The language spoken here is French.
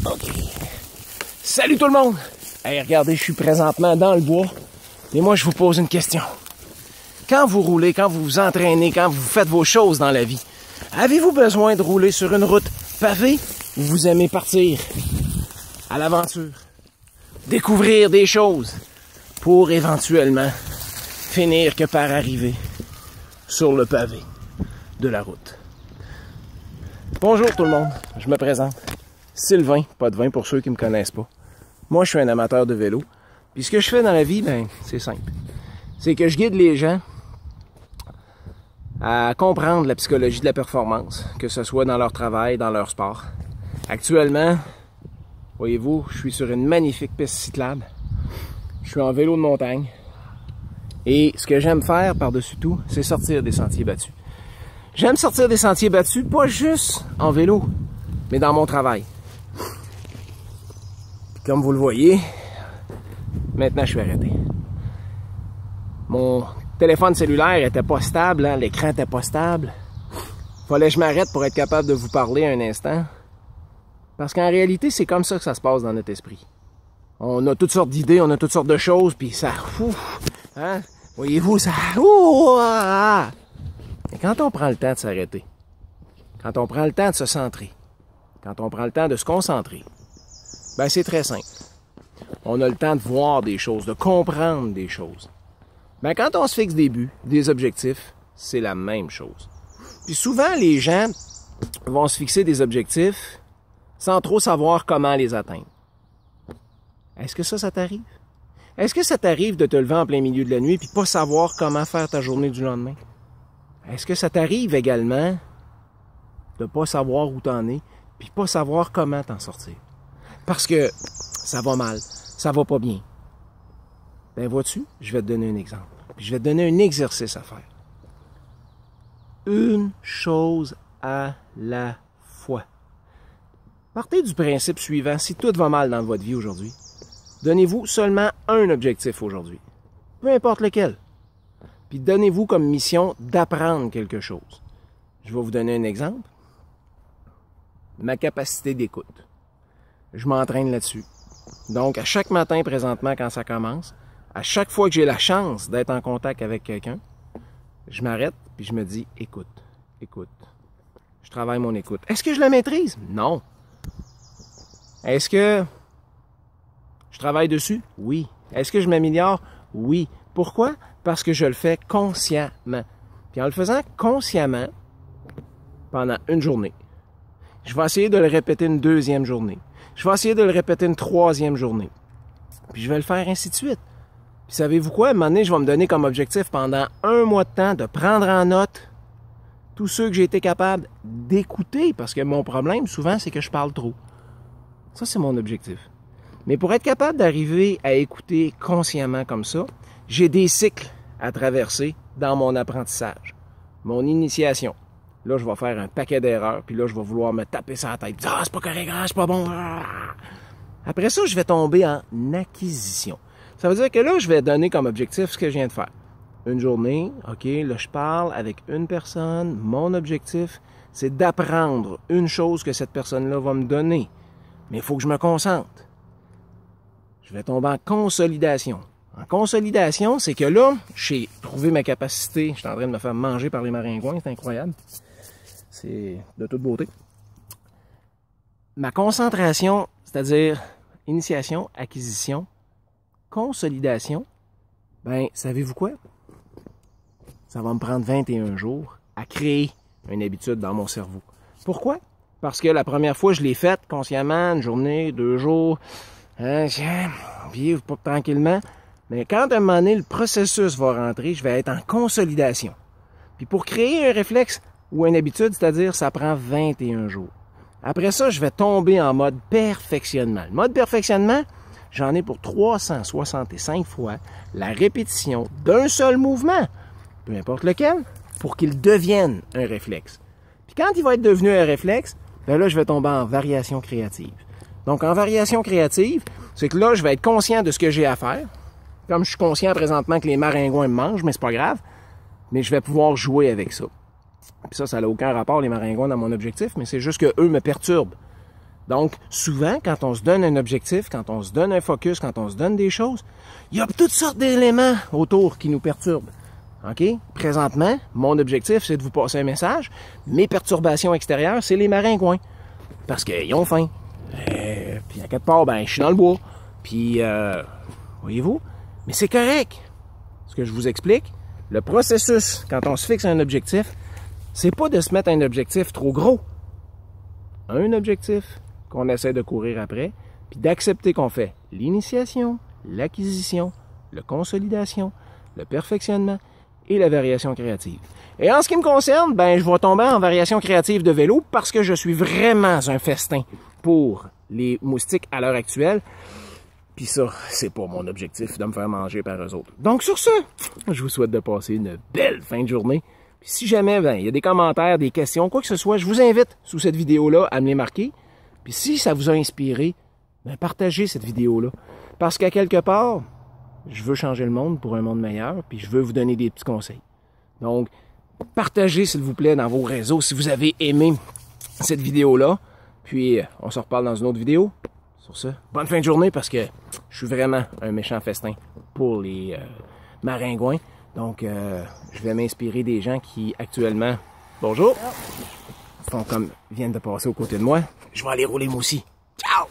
OK. Salut tout le monde! Hey, regardez, je suis présentement dans le bois. Et moi, je vous pose une question. Quand vous roulez, quand vous vous entraînez, quand vous faites vos choses dans la vie, avez-vous besoin de rouler sur une route pavée ou vous aimez partir à l'aventure? Découvrir des choses pour éventuellement finir que par arriver sur le pavé de la route. Bonjour tout le monde, je me présente. Sylvain, pas de vin pour ceux qui me connaissent pas. Moi, je suis un amateur de vélo. Puis ce que je fais dans la vie, ben, c'est simple. C'est que je guide les gens à comprendre la psychologie de la performance, que ce soit dans leur travail, dans leur sport. Actuellement, voyez-vous, je suis sur une magnifique piste cyclable. Je suis en vélo de montagne. Et ce que j'aime faire par-dessus tout, c'est sortir des sentiers battus. J'aime sortir des sentiers battus, pas juste en vélo, mais dans mon travail. Puis comme vous le voyez, maintenant je suis arrêté. Mon téléphone cellulaire était pas stable, hein? L'écran était pas stable. Fallait que je m'arrête pour être capable de vous parler un instant. Parce qu'en réalité, c'est comme ça que ça se passe dans notre esprit. On a toutes sortes d'idées, on a toutes sortes de choses, puis ça... hein? Voyez-vous, ça... Et quand on prend le temps de s'arrêter, quand on prend le temps de se centrer, quand on prend le temps de se concentrer, ben c'est très simple. On a le temps de voir des choses, de comprendre des choses. Ben quand on se fixe des buts, des objectifs, c'est la même chose. Puis souvent, les gens vont se fixer des objectifs sans trop savoir comment les atteindre. Est-ce que ça t'arrive? Est-ce que ça t'arrive de te lever en plein milieu de la nuit puis pas savoir comment faire ta journée du lendemain? Est-ce que ça t'arrive également de pas savoir où t'en es puis pas savoir comment t'en sortir? Parce que ça va mal, ça va pas bien. Ben vois-tu, je vais te donner un exemple. Puis je vais te donner un exercice à faire. Une chose à la fois. Partez du principe suivant, si tout va mal dans votre vie aujourd'hui, donnez-vous seulement un objectif aujourd'hui. Peu importe lequel. Puis donnez-vous comme mission d'apprendre quelque chose. Je vais vous donner un exemple. Ma capacité d'écoute. Je m'entraîne là-dessus. Donc, à chaque matin, présentement, quand ça commence, à chaque fois que j'ai la chance d'être en contact avec quelqu'un, je m'arrête puis je me dis, écoute, écoute. Je travaille mon écoute. Est-ce que je la maîtrise? Non. Est-ce que je travaille dessus? Oui. Est-ce que je m'améliore? Oui. Pourquoi? Parce que je le fais consciemment. Puis en le faisant consciemment, pendant une journée, je vais essayer de le répéter une deuxième journée. Je vais essayer de le répéter une troisième journée. Puis je vais le faire ainsi de suite. Puis savez-vous quoi? À un moment donné, je vais me donner comme objectif pendant un mois de temps de prendre en note tous ceux que j'ai été capable d'écouter. Parce que mon problème, souvent, c'est que je parle trop. Ça, c'est mon objectif. Mais pour être capable d'arriver à écouter consciemment comme ça, j'ai des cycles à traverser dans mon apprentissage. Mon initiation. Là, je vais faire un paquet d'erreurs, puis là, je vais vouloir me taper sur la tête. Ah, c'est pas correct, ah, c'est pas bon. Ah. Après ça, je vais tomber en acquisition. Ça veut dire que là, je vais donner comme objectif ce que je viens de faire. Une journée, OK, là, je parle avec une personne. Mon objectif, c'est d'apprendre une chose que cette personne-là va me donner. Mais il faut que je me concentre. Je vais tomber en consolidation. En consolidation, c'est que là, j'ai trouvé ma capacité. Je suis en train de me faire manger par les maringouins, c'est incroyable. C'est de toute beauté. Ma concentration, c'est-à-dire initiation, acquisition, consolidation, ben, savez-vous quoi? Ça va me prendre 21 jours à créer une habitude dans mon cerveau. Pourquoi? Parce que la première fois, je l'ai faite consciemment, une journée, 2 jours, puis tranquillement. Mais quand à un moment donné, le processus va rentrer, je vais être en consolidation. Puis pour créer un réflexe ou une habitude, c'est-à-dire, ça prend 21 jours. Après ça, je vais tomber en mode perfectionnement. Le mode perfectionnement, j'en ai pour 365 fois la répétition d'un seul mouvement, peu importe lequel, pour qu'il devienne un réflexe. Puis quand il va être devenu un réflexe, ben là, je vais tomber en variation créative. Donc, en variation créative, c'est que là, je vais être conscient de ce que j'ai à faire. Comme je suis conscient présentement que les maringouins me mangent, mais c'est pas grave. Mais je vais pouvoir jouer avec ça. Puis ça n'a aucun rapport, les maringouins, dans mon objectif, mais c'est juste qu'eux me perturbent. Donc, souvent, quand on se donne un objectif, quand on se donne un focus, quand on se donne des choses, il y a toutes sortes d'éléments autour qui nous perturbent. OK? Présentement, mon objectif, c'est de vous passer un message. Mes perturbations extérieures, c'est les maringouins. Parce qu'ils ont faim. Puis à quelque part, ben, je suis dans le bois. Puis, voyez-vous? Mais c'est correct. Ce que je vous explique, le processus, quand on se fixe un objectif, c'est pas de se mettre un objectif trop gros. Un objectif qu'on essaie de courir après, puis d'accepter qu'on fait l'initiation, l'acquisition, la consolidation, le perfectionnement et la variation créative. Et en ce qui me concerne, ben, je vais tomber en variation créative de vélo parce que je suis vraiment un festin pour les moustiques à l'heure actuelle. Puis ça, c'est pas mon objectif de me faire manger par eux autres. Donc sur ce, je vous souhaite de passer une belle fin de journée. Puis si jamais ben, il y a des commentaires, des questions, quoi que ce soit, je vous invite sous cette vidéo-là à me les marquer. Puis si ça vous a inspiré, ben, partagez cette vidéo-là. Parce qu'à quelque part, je veux changer le monde pour un monde meilleur, puis je veux vous donner des petits conseils. Donc, partagez s'il vous plaît dans vos réseaux si vous avez aimé cette vidéo-là. Puis on se reparle dans une autre vidéo. Sur ce, bonne fin de journée parce que je suis vraiment un méchant festin pour les maringouins. Donc, je vais m'inspirer des gens qui actuellement, bonjour, font comme viennent de passer aux côtés de moi. Je vais aller rouler moi aussi. Ciao!